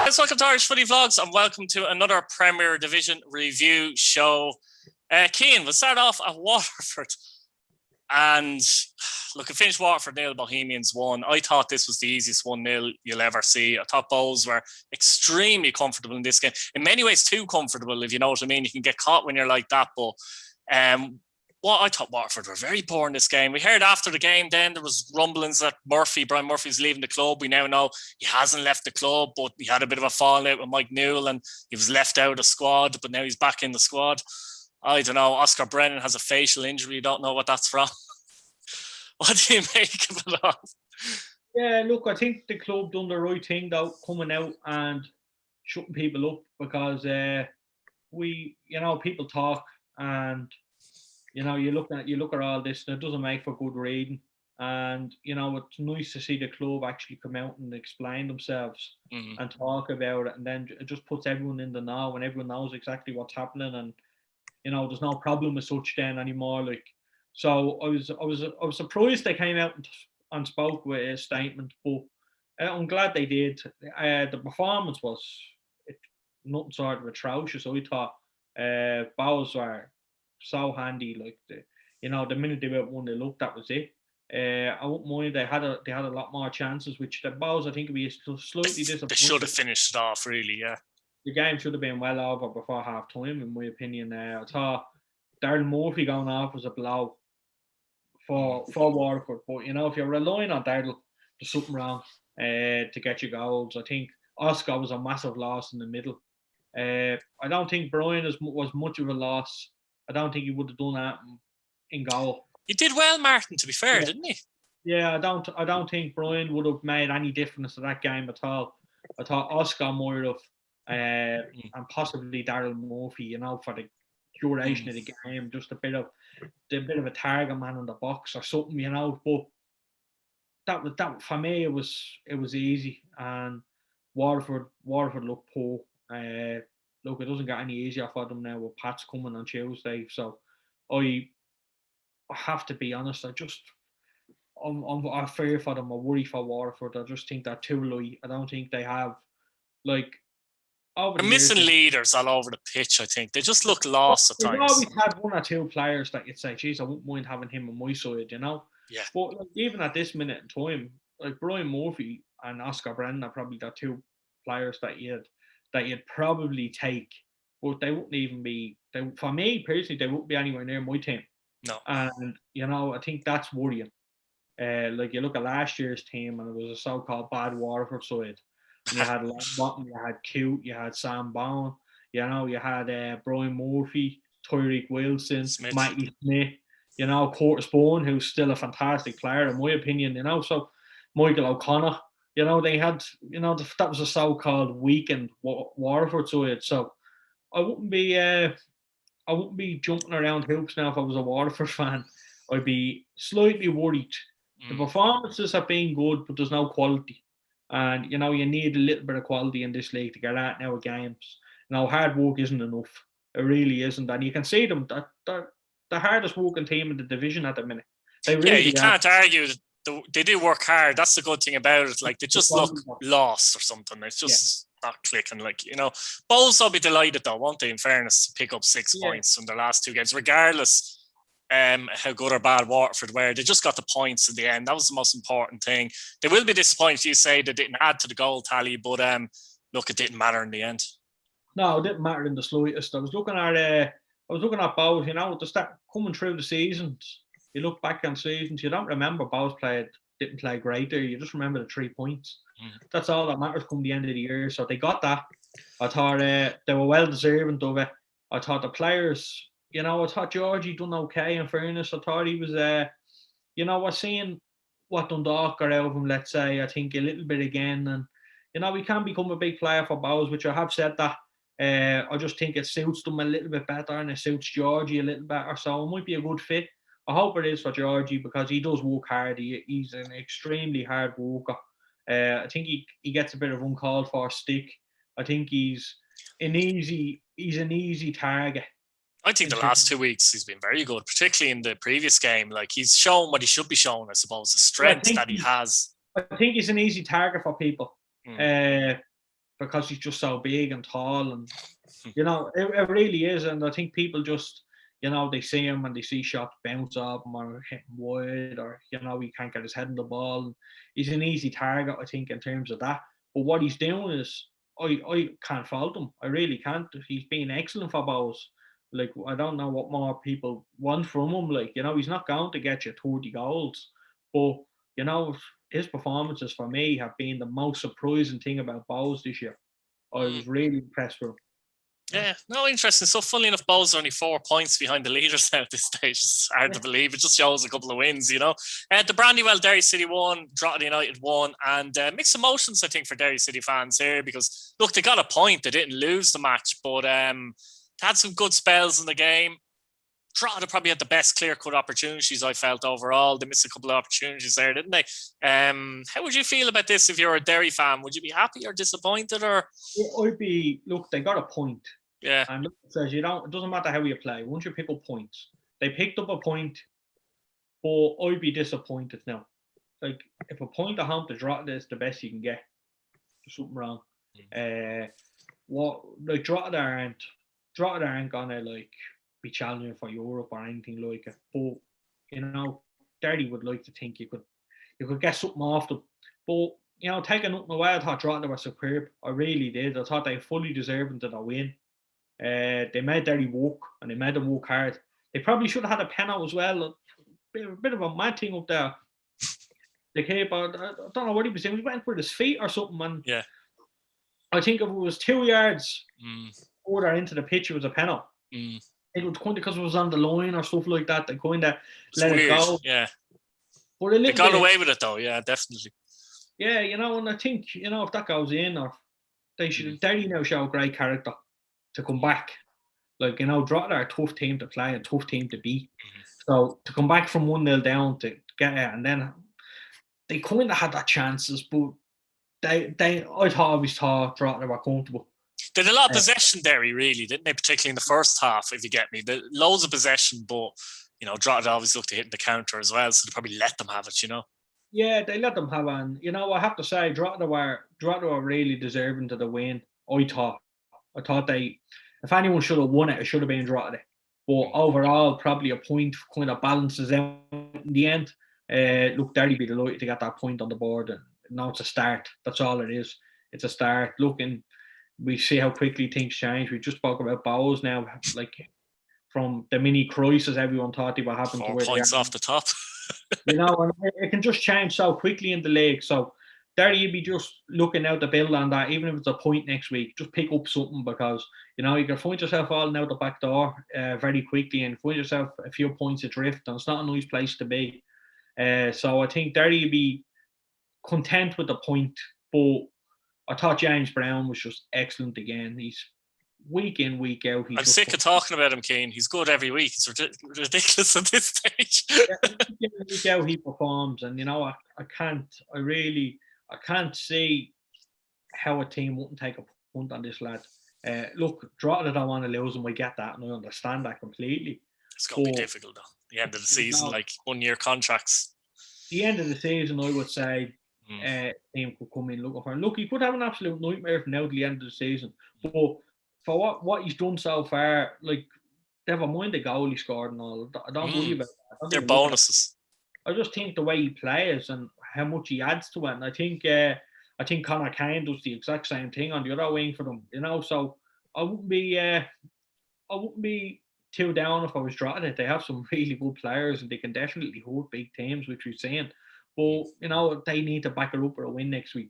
guys, welcome to Irish Footy Vlogs and welcome to another Premier Division review show. Cian, we'll start off at Waterford. And look, it finished Waterford 0, Bohemians 1. I thought this was the easiest 1-0 you'll ever see. I thought Bohs were extremely comfortable in this game. In many ways, too comfortable, if you know what I mean. You can get caught when you're like that. But I thought Waterford were very poor in this game. We heard after the game then there was rumblings that Brian Murphy's leaving the club. We now know he hasn't left the club, but he had a bit of a fallout with Mike Newell and he was left out of the squad, but now he's back in the squad. I don't know. Oscar Brennan has a facial injury. You don't know what that's from. What do you make of it all? Yeah, look, I think the club done the right thing though, coming out and shutting people up because people talk and you look at all this and it doesn't make for good reading. And it's nice to see the club actually come out and explain themselves and talk about it, and then it just puts everyone in the know and everyone knows exactly what's happening, and there's no problem as such then anymore. Like, so I was surprised they came out and spoke with a statement, but I'm glad they did. The performance was nothing sort of atrocious. I thought Bohs were so handy. Like the minute they went 1-0 up, that was it. I wouldn't mind. They had a lot more chances, which the Bohs I think would be slightly disappointed. They should have finished it off, really. Yeah. The game should have been well over before half time, in my opinion. I thought Daryl Murphy going off was a blow for Waterford. But if you're relying on Daryl, there's something wrong to get your goals. I think Oscar was a massive loss in the middle. I don't think Brian was much of a loss. I don't think he would have done that in goal. He did well, Martin, to be fair, didn't he? Yeah, I don't think Brian would have made any difference to that game at all. I thought Oscar might have, and possibly Daryl Murphy, for the duration of the game, just a bit of a target man in the box or something, But that for me it was easy, and Waterford looked poor. Look, it doesn't get any easier for them now with Pats coming on Tuesday. So I have to be honest. I fear for them. I worry for Waterford. I just think they're too light. I don't think they have they're missing leaders all over the pitch. I think they just look lost at times. They've always had one or two players that you'd say, "Geez, I wouldn't mind having him on my side," Yeah. But even at this minute in time, like Brian Murphy and Oscar Brennan are probably the two players that you'd probably take, but they wouldn't even be. For me personally, they wouldn't be anywhere near my team. No. And I think that's worrying. Like you look at last year's team, and it was a so-called bad Waterford side. And you had Longbottom, you had Cute, you had Sam Bowen, you had Brian Murphy, Tyreek Wilson, Matty Smith, Curtis Bourne, who's still a fantastic player in my opinion. So Michael O'Connor. They had, that was a so-called weakened Waterford side. So I wouldn't be jumping around hoops now if I was a Waterford fan. I'd be slightly worried. The performances have been good, but there's no quality. And, you need a little bit of quality in this league to get at now games. Hard work isn't enough. It really isn't. And you can see them, they're the hardest working team in the division at the minute. You can't argue that they do work hard. That's the good thing about it. Like, they just look lost or something. It's just not clicking. Bohs will be delighted though, won't they, in fairness, to pick up 6 points from their last 2 games, regardless how good or bad Waterford were. They just got the points in the end. That was the most important thing. They will be disappointed, you say, they didn't add to the goal tally, but look, it didn't matter in the end. No, it didn't matter in the slightest. I was looking at Bohs, to start coming through the seasons. You look back on seasons, you don't remember Bohs didn't play great there. You just remember the 3 points. That's all that matters come the end of the year. So they got that. I thought they were well deserving of it. I thought the players, I thought Georgie done okay in fairness. I thought he was, we're seeing what Dundalk got out of him, let's say, I think a little bit again. And, he can become a big player for Bohs, which I have said that. I just think it suits them a little bit better and it suits Georgie a little better. So it might be a good fit. I hope it is for Georgie because he does work hard. He's an extremely hard worker. I think he gets a bit of uncalled for stick. I think he's an easy target. I think the last 2 weeks he's been very good, particularly in the previous game. Like, he's shown what he should be shown, I suppose, the strength that he has. I think he's an easy target for people. because he's just so big and tall, and it really is. And I think people just, they see him and they see shots bounce off him or hit him wide, or he can't get his head on the ball. And he's an easy target, I think, in terms of that. But what he's doing is, I can't fault him. I really can't. He's been excellent for Bows. Like, I don't know what more people want from him. Like, he's not going to get you 30 goals, but his performances for me have been the most surprising thing about Bows this year. I was really impressed with him. Yeah, no, interesting. So, funnily enough, Bows are only 4 points behind the leaders now at this stage. It's hard to believe. It just shows a couple of wins, The Brandywell Derry City won, Drogheda United won, and mixed emotions, I think, for Derry City fans here because, look, they got a point. They didn't lose the match, but they had some good spells in the game. Drogheda probably had the best clear-cut opportunities, I felt, overall. They missed a couple of opportunities there, didn't they? How would you feel about this if you're a Derry fan? Would you be happy or disappointed? Or Look, they got a point. Yeah. And look, it says it doesn't matter how you play. Once you pick up points, they picked up a point, but I'd be disappointed now. Like, if a point at home to Drogheda is the best you can get, there's something wrong. Drogheda aren't gonna be challenging for Europe or anything like it. But Derry would like to think you could get something off them. But taking nothing away, I thought Drogheda were superb. I really did. I thought they fully deserved the win. They made Derry work, and they made them work hard. They probably should have had a penalty as well. A bit of a mad thing up there. The keeper, I don't know what he was doing. He went with his feet or something, and I think if it was 2 yards further into the pitch, it was a penalty. It was kind of because it was on the line or stuff like that. They kind of let it go. Yeah, but they got away with it though. Yeah, definitely. Yeah, and I think if that goes in, or they should. Derry now show great character to come back. Drogheda are a tough team to play, a tough team to beat. So to come back from 1-0 down to get it, and then they kind of had their chances, but I always thought Drogheda were comfortable. They had a lot of possession, Derry, really, didn't they? Particularly in the first half, if you get me. Loads of possession, but Drogheda always looked to hit the counter as well, so they probably let them have it. Yeah, they let them have it. And, I have to say, Drogheda were really deserving of the win. I thought they, if anyone should have won it, it should have been Drogheda. But overall, probably a point kind of balances out in the end. Look, Derry be delighted to get that point on the board. And now it's a start. That's all it is. It's a start. Looking, we see how quickly things change. We just spoke about Bows now, from the mini crisis everyone thought they were happening to 4 points off the top. And it can just change so quickly in the league. So Derry, you'd be just looking out to build on that, even if it's a point next week. Just pick up something, because you can find yourself falling out the back door very quickly and find yourself a few points adrift, and it's not a nice place to be. So I think Derry would be content with the point, but I thought James Brown was just excellent again. He's week in, week out. I'm sick of talking about him, Keane. He's good every week. It's ridiculous at this stage. Week out he performs, and I can't see how a team wouldn't take a punt on this lad. Look, Drogheda don't want to lose him. We get that, and I understand that completely. It's going to be difficult, though. The end of the season, 1 year contracts. The end of the season, I would say, team could come in looking for him. Look, he could have an absolute nightmare from now to the end of the season. But for what he's done so far, never mind the goal he scored and all. I don't worry about that. They're bonuses. I just think the way he plays and how much he adds to it. And I think Conor Kane does the exact same thing on the other wing for them. So I wouldn't be too down if I was Drogheda. They have some really good players, and they can definitely hurt big teams, which we've seen. But they need to back it up with a win next week.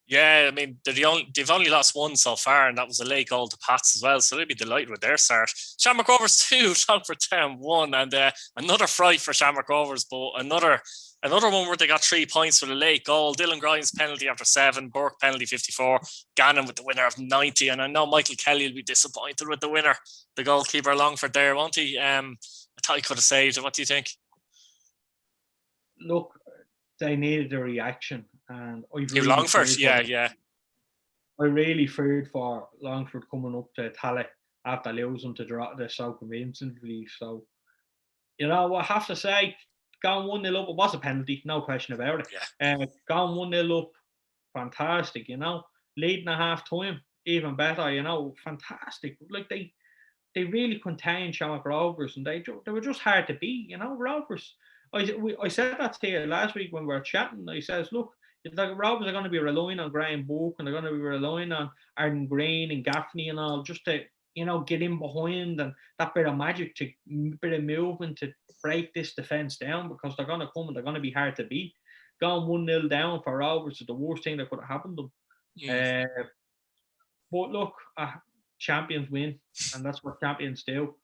Yeah, I mean, they've only lost one so far, and that was a late goal to Pats as well, so they'll be delighted with their start. Shamrock Rovers 2, Longford Town 1, and another fright for Shamrock Rovers, but another one where they got 3 points for the late goal. Dylan Grimes penalty after 7, Burke penalty 54, Gannon with the winner of 90, and I know Michael Kelly will be disappointed with the winner, the goalkeeper Longford there, won't he? I thought he could have saved it. What do you think? Look, they needed a reaction. And Longford, yeah. I really feared for Longford coming up to Tally after losing to Drogheda so convincingly. So, I have to say, going 1-0 up, it was a penalty, no question about it. Yeah. Going 1-0 up, fantastic, leading at half time, even better, fantastic. Like they really contained Shamrock Rovers, and they were just hard to beat, Rovers. I said that to you last week when we were chatting. I says, look, the Rovers are going to be relying on Graham Burke, and they're going to be relying on Arden Green and Gaffney and all, just to get in behind and that bit of magic, bit of movement to break this defence down, because they're going to come and they're going to be hard to beat. Going 1-0 down for Rovers is the worst thing that could have happened to them. Yeah. But look, champions win, and that's what champions do.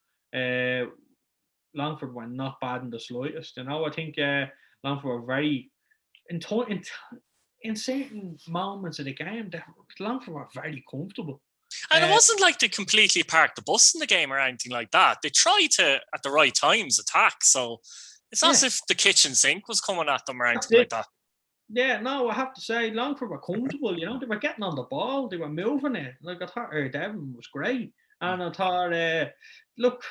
Longford were not bad in the slightest. I think Longford were very in certain moments of the game. Longford were very comfortable. And it wasn't like they completely parked the bus in the game or anything like that. They tried to, at the right times, attack. So it's not as if the kitchen sink was coming at them or anything like that. Yeah, no, I have to say, Longford were comfortable. They were getting on the ball. They were moving it. Like, I thought Devon was great. And I thought, look,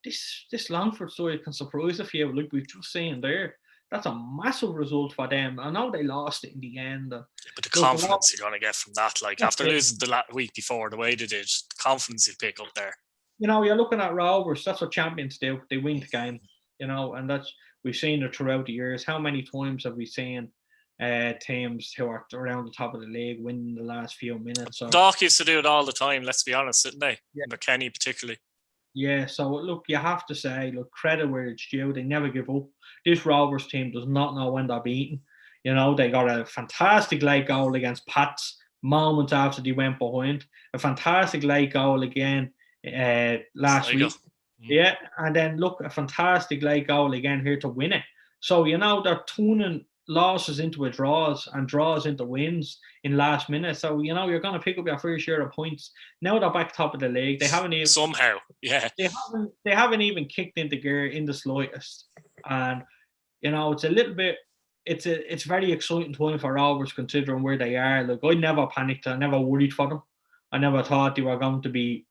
this Longford story can surprise a few. Like we've just seen there. That's a massive result for them. I know they lost it in the end. But the confidence you're going to get from that, after losing the week before, the way they did, the confidence you pick up there. You're looking at Rovers. That's what champions do. They win the game. And that's, we've seen it throughout the years. How many times have we seen teams who are around the top of the league winning the last few minutes? Doc used to do it all the time. Let's be honest, didn't they? Yeah. But Kenny particularly. Yeah, so look, you have to say, look, credit where it's due. They never give up. This Rovers team does not know when they're beaten. They got a fantastic late goal against Pats moments after they went behind. A fantastic late goal again last Sligo. week. Yeah, and then look, a fantastic late goal again here to win it. So, they're turning losses into draws and draws into wins in last minute. So, you're going to pick up your fair share of points. Now they're back top of the league. They haven't even... Somehow, yeah. They haven't even kicked into gear in the slightest. And, it's a little bit... It's very exciting time for Rovers considering where they are. Like, I never panicked. I never worried for them. I never thought they were going to be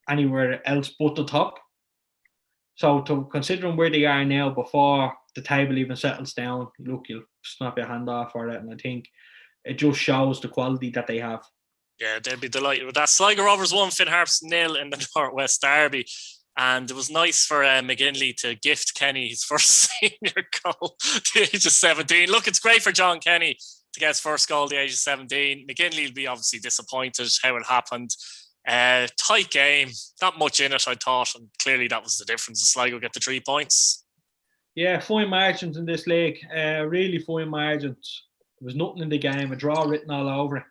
anywhere else but the top. So, considering where they are now before the table even settles down, look, you'll snap your hand off for it. And I think it just shows the quality that they have. Yeah, they'd be delighted with that. Sligo Rovers 1, Finn Harps 0 in the Northwest Derby. And it was nice for McGinley to gift Kenny his first senior goal at the age of 17. Look, it's great for John Kenny to get his first goal at the age of 17. McGinley will be obviously disappointed how it happened. Tight game, not much in it, I thought, and clearly that was the difference. Sligo get the 3 points. Yeah, fine margins in this league, really fine margins. There was nothing in the game, a draw written all over it.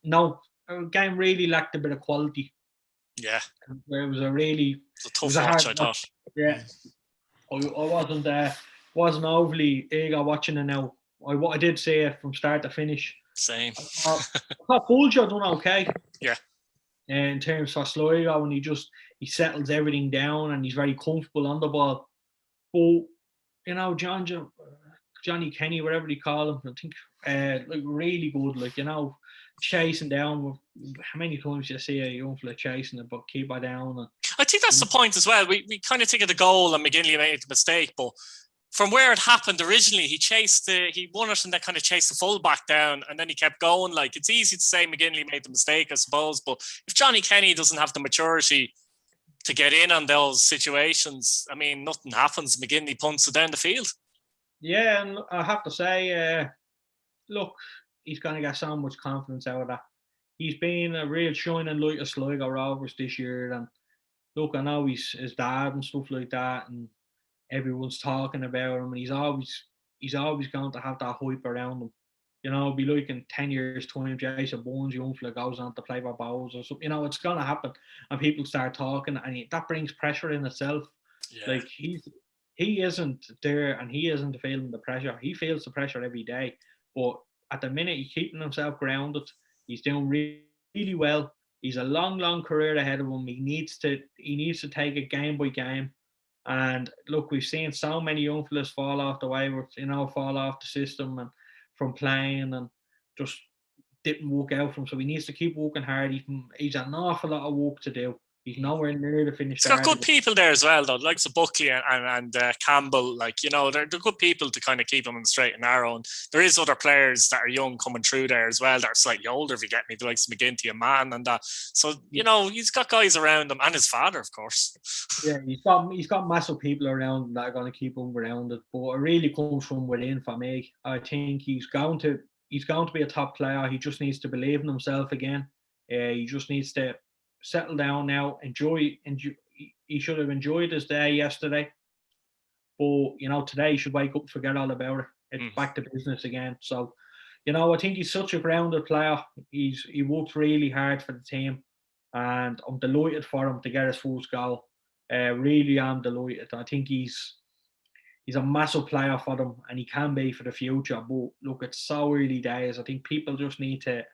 No, the game really lacked a bit of quality. Yeah, it was a tough watch, I thought. Yeah, I wasn't overly eager watching it now. I did see it from start to finish. Same. I thought Fulger done okay. Yeah. In terms of Sligo, and he settles everything down and he's very comfortable on the ball. But Johnny Kenny, whatever they call him, I think really good. Chasing down. How many times you see a young fella chasing it, but keep it down? And I think that's the point as well. We kind of think of the goal and McGinley made the mistake, but from where it happened originally, he won it and then kind of chased the fullback down and then he kept going. Like, it's easy to say McGinley made the mistake, I suppose, but if Johnny Kenny doesn't have the maturity to get in on those situations, I mean, nothing happens. McGinley punts it down the field. Yeah, and I have to say, look, he's going to get so much confidence out of that. He's been a real shining light of Sligo Rovers this year, and look, I know he's his dad and stuff like that, and everyone's talking about him, and he's always going to have that hype around him. It'll be like in 10 years' time, Jason Bourne's young fella goes on to play for Bowes or something. It's going to happen, and people start talking, and that brings pressure in itself. Yeah. Like, he isn't there, and he isn't feeling the pressure. He feels the pressure every day, but at the minute, he's keeping himself grounded. He's doing really, really well. He's a long, long career ahead of him. He needs to take it game by game. And look, we've seen so many young fellas fall off the way, fall off the system and from playing and just didn't work out for him. So he needs to keep working hard. He's an awful lot of work to do. He's nowhere near the finish. He's got good people there as well, though, like Buckley and Campbell. Like, you know, they're good people to kind of keep him on the straight and narrow. And there is other players that are young coming through there as well that are slightly older, if you get me, the likes of McGinty and Mann and that. So, you know, he's got guys around him, and his father, of course. Yeah, he's got massive people around him that are going to keep him grounded. But it really comes from within for me. I think he's going to be a top player. He just needs to believe in himself again. He just needs to settle down now, enjoy. He should have enjoyed his day yesterday, but you know, today he should wake up and forget all about it. It's back to business again. So, you know, I think he's such a grounded player. He works really hard for the team, and I'm delighted for him to get his first goal. Really am delighted. I think he's a massive player for them, and he can be for the future. But look, it's so early days. I think people just need to.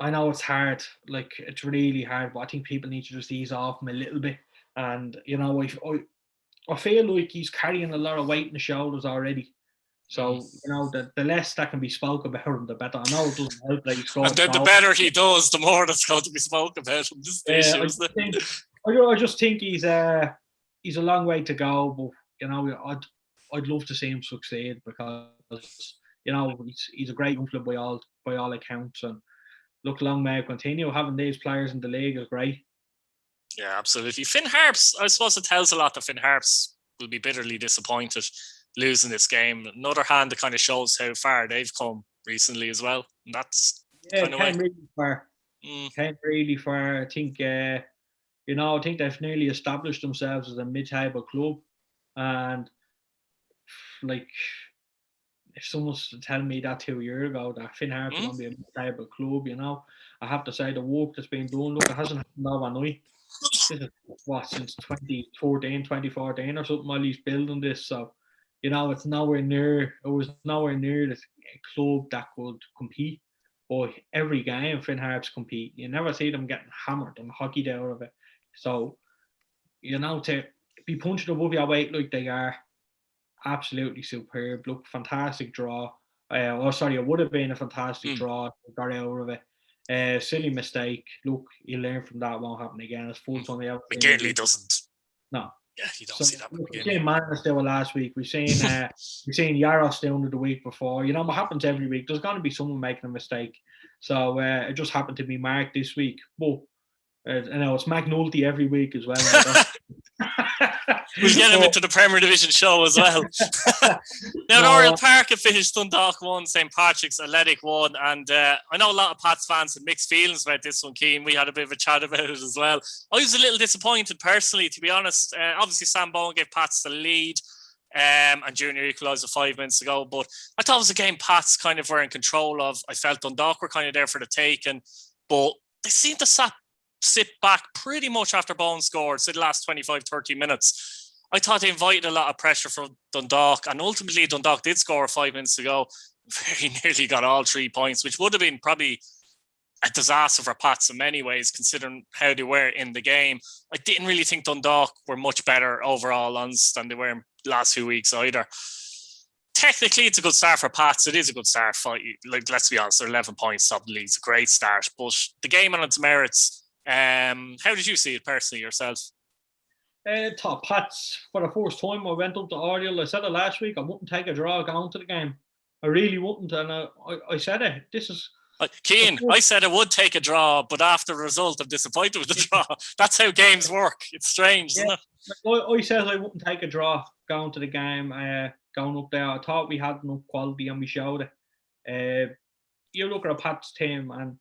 I know it's hard, like it's really hard, but I think people need to just ease off him a little bit. And you know, I feel like he's carrying a lot of weight in the shoulders already. So you know, the less that can be spoke about him, the better. I know it doesn't help that he scores. And then the better he does, the more that's going to be spoken about him. This is the issue, isn't it? I just think he's a long way to go, but you know, I'd love to see him succeed because you know he's a great young club by all accounts, and look, long may it continue. Having these players in the league is great. Yeah, absolutely. Finn Harps, I suppose it tells a lot that Finn Harps will be bitterly disappointed losing this game. On the other hand, it kind of shows how far they've come recently as well. And that's kind of really far. Came really far. I think you know, I think they've nearly established themselves as a mid-table club, and like, if someone was to tell me that 2 years ago that Finn Harps is going to be a mid-table club, you know, I have to say the work that's been done, look, it hasn't happened overnight. This is since 2014 or something, while he's building this. So, you know, it was nowhere near the club that could compete. But every game Finn Harps compete. You never see them getting hammered and hockeyed out of it. So, you know, to be punched above your weight like they are, absolutely superb. Look, fantastic draw. It would have been a fantastic draw. Got out of it. Silly mistake. Look, you learn from that. Won't happen again. It's full time. McGinley doesn't. No. Yeah, you don't see that. We've seen Manus do it last week. We've seen Yaros doing it the week before. You know what happens every week. There's going to be someone making a mistake. So it just happened to be Mark this week. But I know it's McNulty every week as well. We'll get him into the Premier Division show as well. Now, Oriel Park have finished Dundalk 1, St.Patrick's Athletic 1, and I know a lot of Pats fans had mixed feelings about this one, Keane. We had a bit of a chat about it as well. I was a little disappointed personally, to be honest. Obviously, Sam Bowen gave Pats the lead, and Junior equalised 5 minutes ago, but I thought it was a game Pats kind of were in control of. I felt Dundalk were kind of there for the taking, but they seemed to sit back pretty much after Bowen scored, so the last 25, 30 minutes. I thought they invited a lot of pressure from Dundalk, and ultimately Dundalk did score 5 minutes ago. Very nearly got all 3 points, which would have been probably a disaster for Pats in many ways, considering how they were in the game. I didn't really think Dundalk were much better overall than they were in the last few weeks either. Technically, it's a good start for Pats. It is a good start. Like, let's be honest, they're 11 points top of the league. It's a great start, but the game on its merits. How did you see it personally yourself? Top Pats for the first time. I went up to Oriel. I said it last week. I wouldn't take a draw going to the game. I really wouldn't, and I said it. This is Keane. I said I would take a draw, but after the result, I'm disappointed with the draw. That's how games work. It's strange, isn't it? I said I wouldn't take a draw going to the game. Going up there, I thought we had enough quality, and we showed it. You look at a Pats team, and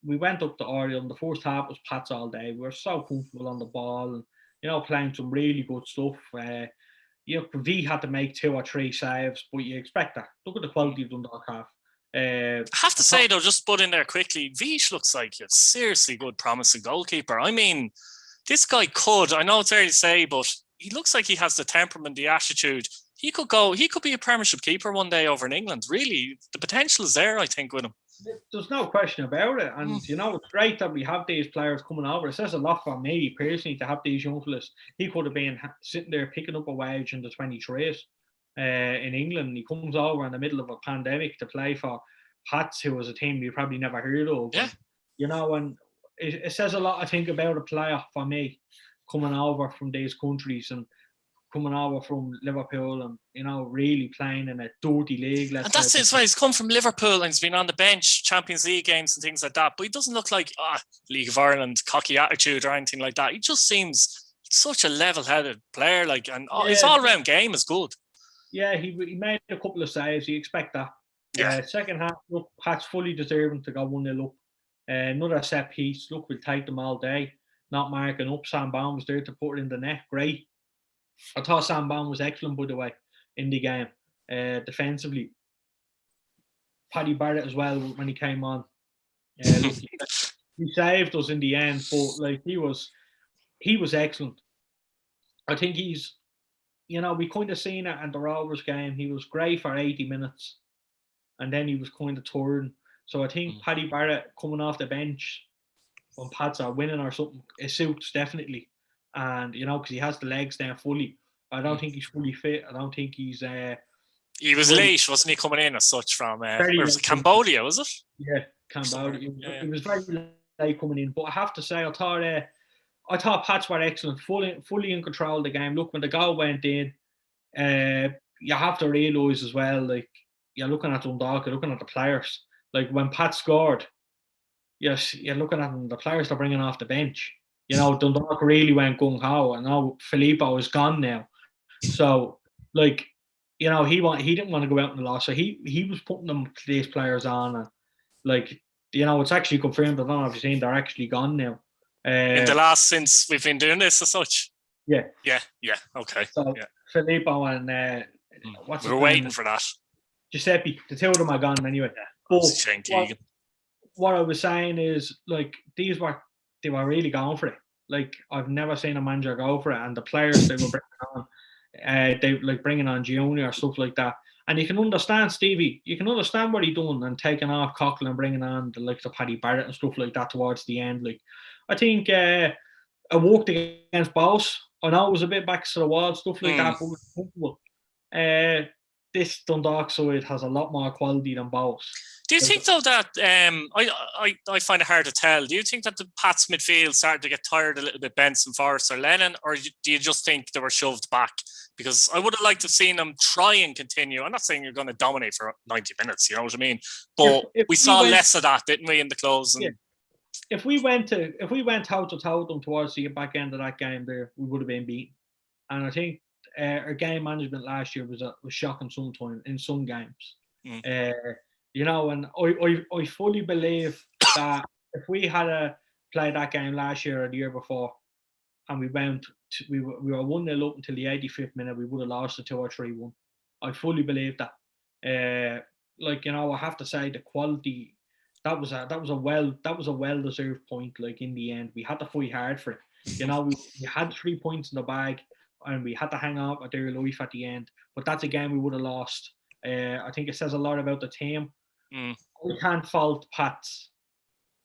we went up to Oriel, and the first half was Pats all day. We were so comfortable on the ball, and you know, playing some really good stuff. V had to make 2 or 3 saves, but you expect that. Look at the quality of Dundalk half. I have to say, though, just put in there quickly, Vish looks like a seriously good, promising goalkeeper. I mean, this guy I know it's early to say, but he looks like he has the temperament, the attitude. He could be a Premiership keeper one day over in England. Really, the potential is there, I think, with him. There's no question about it. And, you know, it's great that we have these players coming over. It says a lot for me, personally, to have these young fellas. He could have been sitting there picking up a wage in the 23s in England. He comes over in the middle of a pandemic to play for Pats, who was a team you probably never heard of. Yeah. And, you know, and it says a lot, I think, about a player for me coming over from these countries and coming over from Liverpool and, you know, really playing in a dirty league. And that's it. He's come from Liverpool and he's been on the bench, Champions League games and things like that. But he doesn't look like League of Ireland, cocky attitude or anything like that. He just seems such a level-headed player. Like, and his all-round game is good. Yeah, he made a couple of saves. You expect that. Yeah. Second half, look, Pat's fully deserving to go 1-0 up. Another set piece. Look, we'll take them all day. Not marking up. Sam Bowne was there to put it in the net. Great. I thought Sam Bowne was excellent, by the way, in the game, defensively. Paddy Barrett as well when he came on. Look, he saved us in the end, but like he was excellent. I think he's, you know, we kind of seen it in the Rovers game. He was great for 80 minutes, and then he was kind of torn. So I think Paddy Barrett coming off the bench when Pats are winning or something, it suits definitely. And, you know, because he has the legs down fully. I don't think he's fully fit. I don't think he's... he was late, wasn't he, coming in as such from... where was it? Cambodia, was it? Yeah, Cambodia. He was very late coming in. But I have to say, I thought Pats were excellent, fully in control of the game. Look, when the goal went in, you have to realise as well, like, you're looking at Dundalk, you're looking at the players. Like, when Pat scored, yes, you're looking at them, the players they're bringing off the bench. You know, Dundalk really went gung-ho. I know Filippo is gone now. So, like, you know, he didn't want to go out in the loss. So he was putting these players on. And, like, you know, it's actually confirmed. I don't know if you've seen, they're actually gone now. In the last, since we've been doing this as such? Yeah. Yeah, okay. So, Filippo and... we were waiting for that. Giuseppe, the two of them are gone anyway. But Shane Teagan. What I was saying is, like, they were really going for it. Like, I've never seen a manager go for it, and the players they were bringing on, they like bringing on Junior, stuff like that. And you can understand Stevie. You can understand what he done and taking off Coughlin and bringing on the likes of Paddy Barrett and stuff like that towards the end. Like, I think it worked against Bows. I know it was a bit back to the wall, stuff like that, but it was comfortable. This Dundalk side has a lot more quality than Bows. Do you think, though, that I find it hard to tell? Do you think that the Pats midfield started to get tired a little bit, Benson, Forrest or Lennon, or do you just think they were shoved back? Because I would have liked to have seen them try and continue. I'm not saying you're going to dominate for 90 minutes, you know what I mean? But we saw less of that, didn't we, in the close? And if we went toe to toe with them towards the back end of that game, there we would have been beaten. And I think our game management last year was shocking sometimes in some games. You know, and I fully believe that if we had played that game last year or the year before, and we were 1-0 up until the 85th minute, we would have lost it 2 or 3-1. I fully believe that. Like, you know, I have to say the quality that was a well deserved point. Like, in the end, we had to fight hard for it. You know, we had 3 points in the bag, and we had to hang out at their life at the end. But that's a game we would have lost. I think it says a lot about the team. I can't fault Pats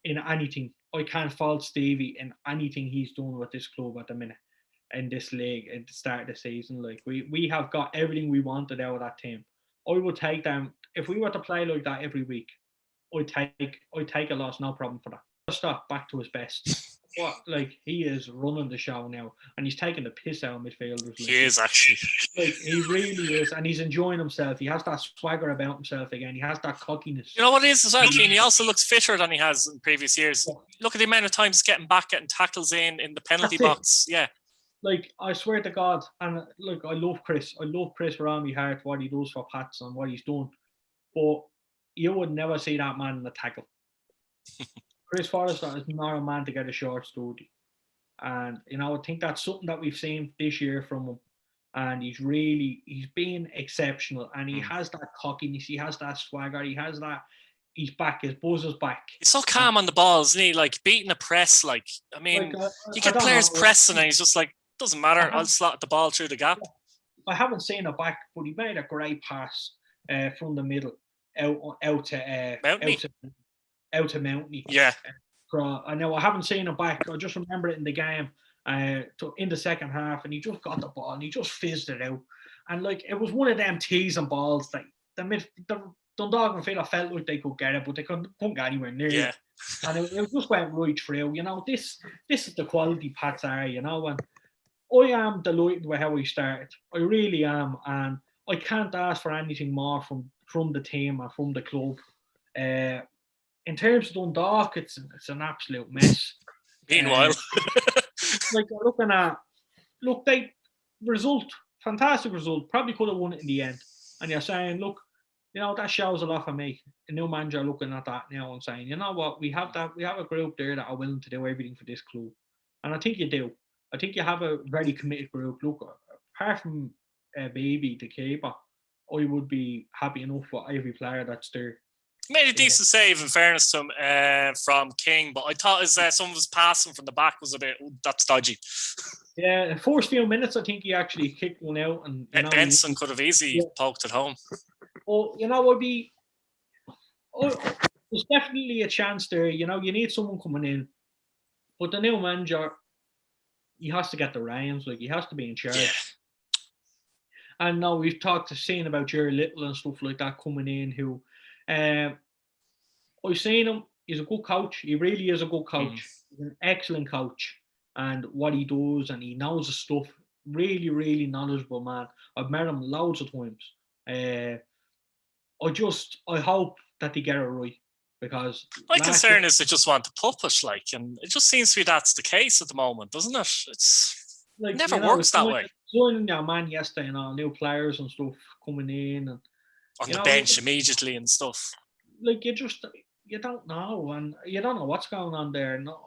in anything. I can't fault Stevie in anything he's done with this club at the minute in this league at the start of the season. Like, we have got everything we wanted out of that team. I would take them if we were to play like that every week. I'd take a loss, no problem for that. Stop back to his best. Like, he is running the show now, and he's taking the piss out of midfielders. Like, he is actually. Like, he really is, and he's enjoying himself. He has that swagger about himself again. He has that cockiness. You know what it is as well, Keane? He also looks fitter than he has in previous years. Look at the amount of times getting tackles in the penalty box. Yeah. Like, I swear to God, and look, I love Chris with all my heart, what he does for Pats and what he's done. But you would never see that man in the tackle. Chris Forrester is not a man to get a short story. And, you know, I think that's something that we've seen this year from him. And he's been exceptional. And he has that cockiness, he has that swagger, he's back, his buzz is back. He's so calm on the ball, isn't he? Like, beating a press, like, I mean, you get players pressing and he's just like, doesn't matter, I'll slot the ball through the gap. I haven't seen it back, but he made a great pass from the middle out to Mountney. Yeah. I know I haven't seen it back. I just remember it in the game, in the second half, and he just got the ball and he just fizzed it out. And, like, it was one of them teasing balls that the Dundalk and Footy felt like they could get it, but they couldn't get anywhere near it. And it just went right through. You know, this is the quality Pats are, you know, and I am delighted with how we started. I really am, and I can't ask for anything more from the team and from the club. In terms of Dundalk, it's an absolute mess. Meanwhile, like looking at, they fantastic result, probably could have won it in the end. And you're saying, look, you know, that shows a lot for me. A new manager looking at that now and saying, you know what, we have a group there that are willing to do everything for this club. And I think you do. I think you have a very committed group. Look, apart from Baby, the keeper, I would be happy enough for every player that's there. Made a decent save, in fairness to him, from King, but I thought some of his passing from the back was a bit, that's dodgy. Yeah, the first few minutes, I think he actually kicked one out. And Benson could have easily poked it home. Oh, you know, there's definitely a chance there. You know, you need someone coming in. But the new manager, he has to get the reins. Like, he has to be in charge. Yeah. And now we've seen about Jerry Little and stuff like that coming in, who I've seen him. He's a good coach. He really is a good coach. He's an excellent coach. And what he does, and he knows the stuff. Really, really knowledgeable man. I've met him loads of times. I hope that they get it right, because my concern is they just want to push, like, and it just seems to be that's the case at the moment, doesn't it? It's like, never works that way. Joining your man yesterday and all new players and stuff coming in and on the bench immediately and stuff. Like, you don't know, and you don't know what's going on there. No,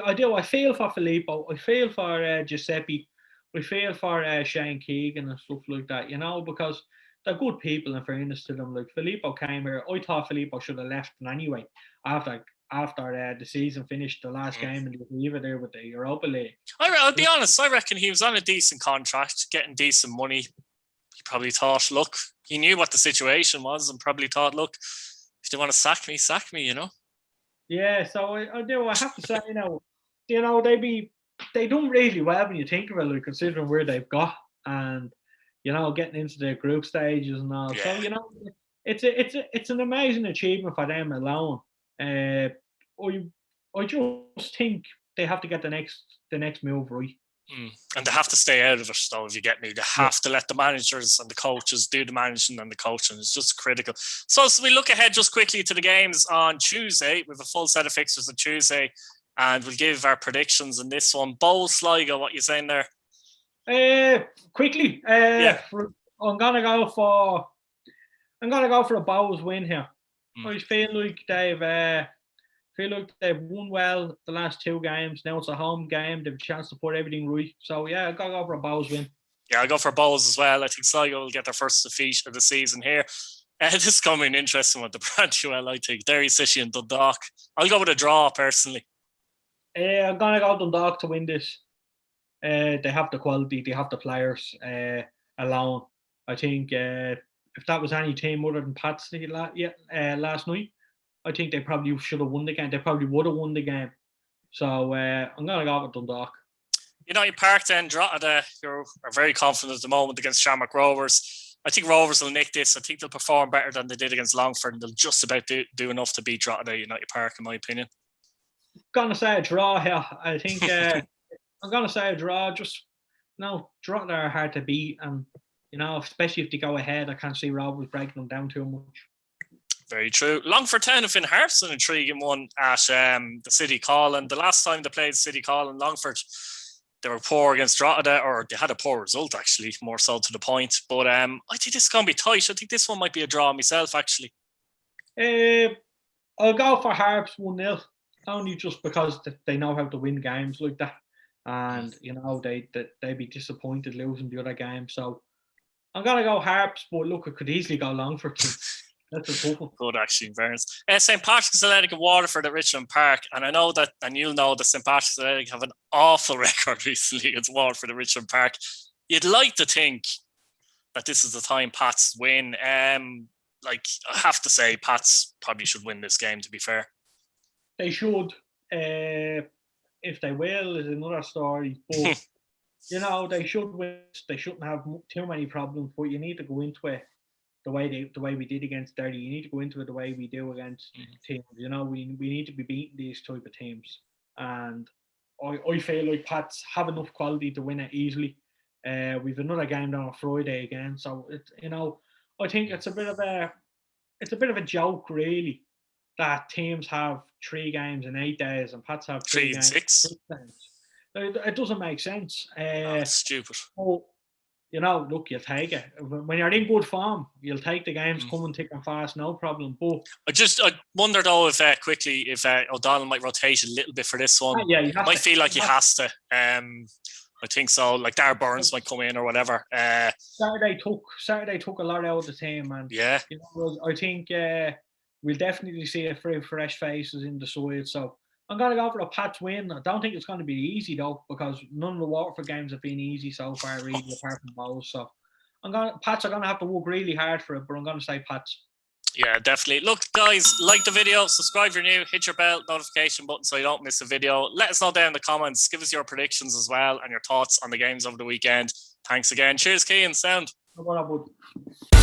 I do. I feel for Filippo. I feel for Giuseppe. I feel for Shane Keegan and stuff like that. You know, because they're good people, in fairness to them. Like, Filippo came here. I thought Filippo should have left anyway after the season finished, the last game, and leave it there with the Europa League. I'll be honest. I reckon he was on a decent contract, getting decent money. He probably thought, look, he knew what the situation was, and probably thought, look, if they want to sack me, you know. Yeah, so I do. I have to say, you know, they done really well when you think of it, like, considering where they've got, and you know, getting into the group stages and all. Yeah. So, you know, it's an amazing achievement for them alone. I just think they have to get the next move right. And they have to stay out of it, though, if you get me. They have to let the managers and the coaches do the managing and the coaching. It's just critical. So we look ahead just quickly to the games on Tuesday. We have a full set of fixtures on Tuesday, and we'll give our predictions in this one. Bow, Sligo, what are you saying there? Quickly, I'm gonna go for a Bows win here. I feel like they've won well the last two games. Now it's a home game. They've a chance to put everything right. So yeah, I've got to go for a Bows win. Yeah, I'll go for Bows as well. I think Sligo will get their first defeat of the season here. This is going to be an interesting one to branch well, I think. Derry City and Dundalk. I'll go with a draw personally. I'm gonna go Dundalk to win this. They have the quality, they have the players alone. I think if that was any team other than Pats last night, I think they probably should have won the game. They probably would have won the game. So I'm going to go with Dundalk. United Park then, Drogheda, you're very confident at the moment against Shamrock Rovers. I think Rovers will nick this. I think they'll perform better than they did against Longford, and they'll just about do enough to beat Drogheda United Park, in my opinion. I'm going to say a draw here. I think I'm going to say a draw. Just, Drogheda are hard to beat, and, especially if they go ahead, I can't see Rovers breaking them down too much. Very true. Longford Town have been Harps, an intriguing one at the City Colin. The last time they played City Colin, Longford, they were poor against Drogheda, or they had a poor result, actually, more so to the point. But I think this is going to be tight. I think this one might be a draw myself, actually. I'll go for Harps 1-0, only just because they know how to win games like that. And, they'd be disappointed losing the other game. So I'm going to go Harps, but look, it could easily go Longford too. That's a tough one. Good, actually, in fairness. St.Patrick's Athletic and Waterford at Richmond Park. And I know that, and you'll know that St.Patrick's Athletic have an awful record recently against Waterford at Richmond Park. You'd like to think that this is the time Pats win. I have to say, Pats probably should win this game, to be fair. They should. If they will, is another story. But, they should win. They shouldn't have too many problems, but you need to go into it the way we did against Derry. You need to go into it the way we do against teams. You know, we need to be beating these type of teams, and I feel like Pats have enough quality to win it easily. We've another game down on Friday again, so I think it's a bit of a joke really that teams have 3 games in 8 days and Pats have 3 games in 6. 6 days. It doesn't make sense. It's stupid. So, look, you'll take it. When you're in good form, you'll take the games coming thick and fast, no problem. But I wonder though if O'Donnell might rotate a little bit for this one. Yeah, I might feel like he has to. I think so. Like Dar Burns might come in or whatever. Saturday took a lot out of the team, and yeah, I think we'll definitely see a few fresh faces in the side. So I'm going to go for a Pats win. I don't think it's going to be easy though, because none of the Waterford games have been easy so far, really, apart from those. So Pats are going to have to work really hard for it, but I'm going to say Pats. Yeah, definitely. Look, guys, like the video, subscribe if you're new, hit your bell notification button so you don't miss a video. Let us know down in the comments. Give us your predictions as well and your thoughts on the games over the weekend. Thanks again. Cheers, Keane. Sound. No bother, bud.